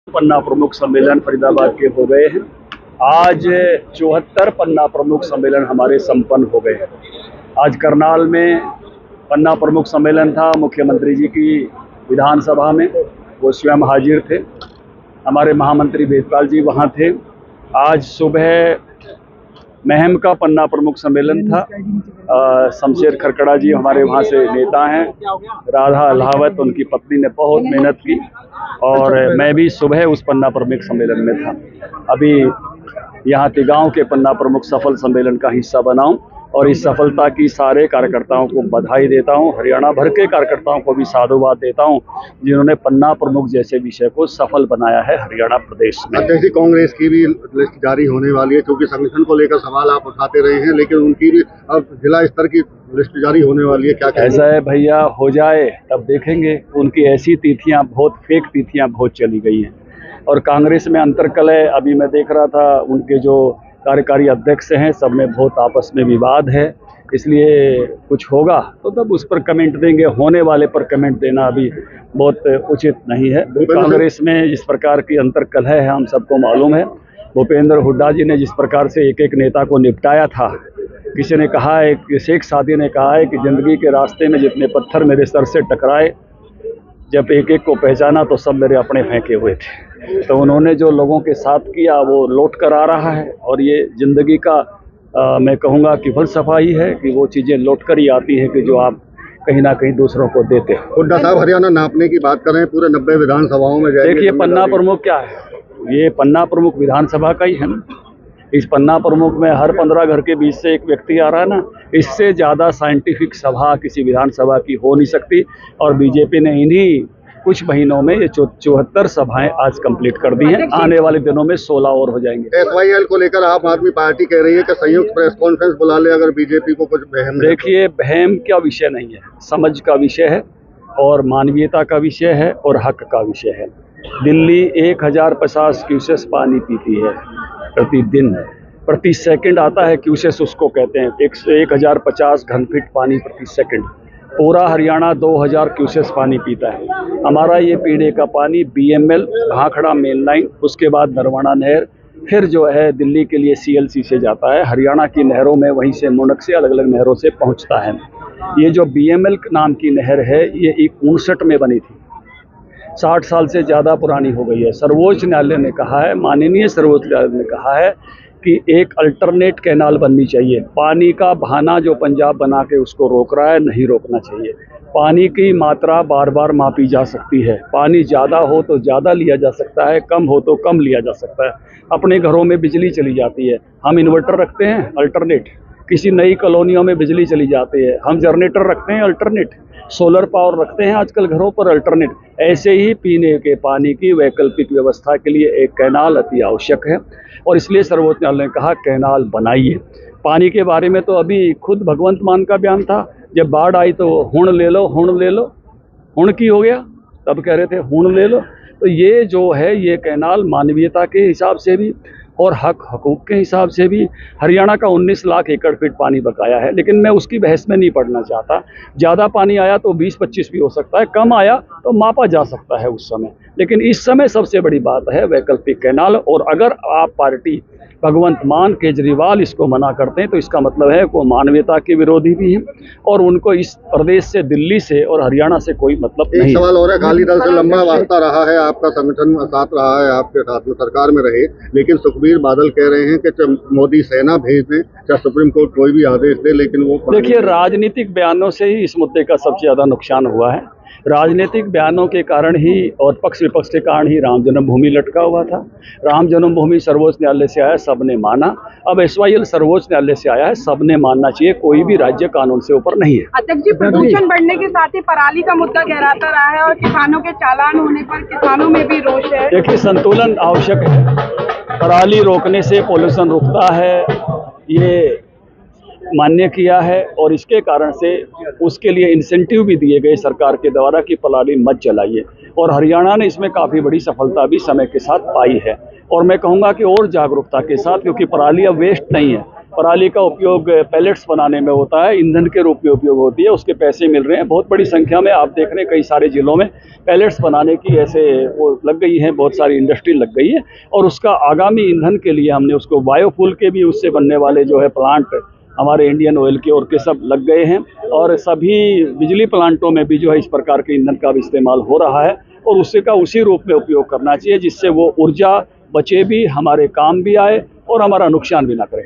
पन्ना प्रमुख सम्मेलन फरीदाबाद के हो गए हैं। आज 74 पन्ना प्रमुख सम्मेलन हमारे संपन्न हो गए हैं। आज करनाल में पन्ना प्रमुख सम्मेलन था। मुख्यमंत्री जी की विधानसभा में वो स्वयं हाजिर थे। हमारे महामंत्री वेदपाल जी वहाँ थे। आज सुबह महम का पन्ना प्रमुख सम्मेलन था। शमशेर खरकड़ा जी हमारे वहाँ से नेता हैं। राधा अल्हावत उनकी पत्नी ने बहुत मेहनत की और मैं भी सुबह उस पन्ना प्रमुख सम्मेलन में था। अभी यहाँ तिगांव के पन्ना प्रमुख सफल सम्मेलन का हिस्सा बना हूँ और इस सफलता की सारे कार्यकर्ताओं को बधाई देता हूँ। हरियाणा भर के कार्यकर्ताओं को भी साधुवाद देता हूँ जिन्होंने पन्ना प्रमुख जैसे विषय को सफल बनाया है हरियाणा प्रदेश में। जैसे कांग्रेस की भी लिस्ट जारी होने वाली है, क्योंकि संगठन को लेकर सवाल आप उठाते रहे हैं, लेकिन उनकी भी अब जिला स्तर की लिस्ट जारी होने वाली है। क्या ऐसा है भैया, हो जाए तब देखेंगे। उनकी ऐसी तिथियां, बहुत फेक तिथियां बहुत चली गई हैं और कांग्रेस में अंतर्कलह अभी मैं देख रहा था। उनके जो कार्यकारी अध्यक्ष हैं सब में बहुत आपस में विवाद है, इसलिए कुछ होगा तो तब उस पर कमेंट देंगे। होने वाले पर कमेंट देना अभी बहुत उचित नहीं है। कांग्रेस में जिस प्रकार की अंतर्कलह है हम सबको मालूम है। भूपेंद्र हुड्डा जी ने जिस प्रकार से एक एक नेता को निपटाया था, किसी ने कहा है कि शेख सादी ने कहा है कि ज़िंदगी के रास्ते में जितने पत्थर मेरे सर से टकराए, जब एक एक को पहचाना तो सब मेरे अपने फेंके हुए थे। तो उन्होंने जो लोगों के साथ किया वो लौट कर आ रहा है और ये ज़िंदगी का मैं कहूँगा कि फलसफा ही है कि वो चीज़ें लौट कर ही आती हैं कि जो आप कहीं ना कहीं दूसरों को देते हो। हुड्डा साहब हरियाणा नापने की बात कर रहे हैं, पूरे 90 विधानसभाओं में जाएंगे। देखिए पन्ना प्रमुख क्या है, ये पन्ना प्रमुख विधानसभा का ही है ना। इस पन्ना प्रमुख में हर 15 घर के बीच से एक व्यक्ति आ रहा है ना। इससे ज़्यादा साइंटिफिक सभा किसी विधानसभा की हो नहीं सकती और बीजेपी ने इन्हीं कुछ महीनों में ये 74 सभाएं आज कंप्लीट कर दी हैं। आने वाले दिनों में 16 और हो जाएंगे। SYL को लेकर आम आदमी पार्टी कह रही है कि संयुक्त प्रेस कॉन्फ्रेंस बुला ले अगर बीजेपी को कुछ बहम। देखिए बहम का विषय नहीं है, समझ का विषय है और मानवीयता का विषय है और हक का विषय है। दिल्ली 1050 क्यूसेस पानी पीती है प्रतिदिन, प्रति सेकंड आता है क्यूसेस उसको कहते हैं। 1050 घनफीट पानी प्रति सेकंड। पूरा हरियाणा 2000 क्यूसेस पानी पीता है। हमारा ये पीने का पानी BML भाखड़ा मेन लाइन, उसके बाद नरवाना नहर, फिर जो है दिल्ली के लिए CLC से जाता है। हरियाणा की नहरों में वहीं से मुनक से अलग अलग नहरों से पहुंचता है। ये जो BML नाम की नहर है ये 1959 में बनी थी, 60 साल से ज़्यादा पुरानी हो गई है। सर्वोच्च न्यायालय ने कहा है, माननीय सर्वोच्च न्यायालय ने कहा है कि एक अल्टरनेट कैनाल बननी चाहिए। पानी का बहाना जो पंजाब बना के उसको रोक रहा है, नहीं रोकना चाहिए। पानी की मात्रा बार बार मापी जा सकती है। पानी ज़्यादा हो तो ज़्यादा लिया जा सकता है, कम हो तो कम लिया जा सकता है। अपने घरों में बिजली चली जाती है, हम इन्वर्टर रखते हैं अल्टरनेट। किसी नई कॉलोनियों में बिजली चली जाती है, हम जनरेटर रखते हैं अल्टरनेट। सोलर पावर रखते हैं आजकल घरों पर अल्टरनेट। ऐसे ही पीने के पानी की वैकल्पिक व्यवस्था के लिए एक कैनाल अति आवश्यक है और इसलिए सर्वोच्च न्यायालय ने कहा कैनाल बनाइए। पानी के बारे में तो अभी खुद भगवंत मान का बयान था, जब बाढ़ आई तो हुण ले लो, हुण ले लो, हुण की हो गया, तब कह रहे थे हुण ले लो। तो ये जो है ये कैनाल मानवीयता के हिसाब से भी और हकूक़ के हिसाब से भी हरियाणा का 19 लाख एकड़ फीट पानी बकाया है। लेकिन मैं उसकी बहस में नहीं पड़ना चाहता। ज़्यादा पानी आया तो 20-25 भी हो सकता है, कम आया तो मापा जा सकता है उस समय। लेकिन इस समय सबसे बड़ी बात है वैकल्पिक कैनाल। और अगर आप पार्टी भगवंत मान केजरीवाल इसको मना करते हैं तो इसका मतलब है वो मानवीयता के विरोधी भी हैं और उनको इस प्रदेश से, दिल्ली से और हरियाणा से कोई मतलब नहीं। एक सवाल और है, अकाली दल से लंबा वास्ता रहा है, आपका संगठन साथ रहा है, आपके साथ में सरकार में रहे, लेकिन सुखबीर बादल कह रहे हैं कि मोदी सेना भेज दें, चाहे सुप्रीम कोर्ट कोई भी आदेश दे, लेकिन वो देखिए राजनीतिक बयानों से ही इस मुद्दे का सबसे ज़्यादा नुकसान हुआ है। राजनीतिक बयानों के कारण ही और पक्ष विपक्ष के कारण ही राम जन्मभूमि लटका हुआ था। राम जन्मभूमि सर्वोच्च न्यायालय से आया, सबने माना। अब SYL सर्वोच्च न्यायालय से आया है, सबने मानना चाहिए। कोई भी राज्य कानून से ऊपर नहीं है। अध्यक्ष जी, प्रदूषण बढ़ने के साथ ही पराली का मुद्दा गहराता रहा है और किसानों के चालान होने पर किसानों में भी रोष है। देखिए संतुलन आवश्यक है। पराली रोकने से पोल्यूशन रुकता है, ये मान्य किया है और इसके कारण से उसके लिए इंसेंटिव भी दिए गए सरकार के द्वारा कि पराली मत जलाइए और हरियाणा ने इसमें काफ़ी बड़ी सफलता भी समय के साथ पाई है। और मैं कहूँगा कि और जागरूकता के साथ, क्योंकि पराली अब वेस्ट नहीं है, पराली का उपयोग पैलेट्स बनाने में होता है, ईंधन के रूप में उपयोग होती है, उसके पैसे मिल रहे हैं। बहुत बड़ी संख्या में आप देख रहे हैं कई सारे जिलों में पैलेट्स बनाने की ऐसे वो लग गई हैं, बहुत सारी इंडस्ट्री लग गई है। और उसका आगामी ईंधन के लिए हमने उसको बायोफ्यूल के भी उससे बनने वाले जो है प्लांट हमारे इंडियन ऑयल के और के सब लग गए हैं। और सभी बिजली प्लांटों में भी जो है इस प्रकार के ईंधन का भी इस्तेमाल हो रहा है और उसका उसी रूप में उपयोग करना चाहिए जिससे वो ऊर्जा बचे भी, हमारे काम भी आए और हमारा नुकसान भी ना करे।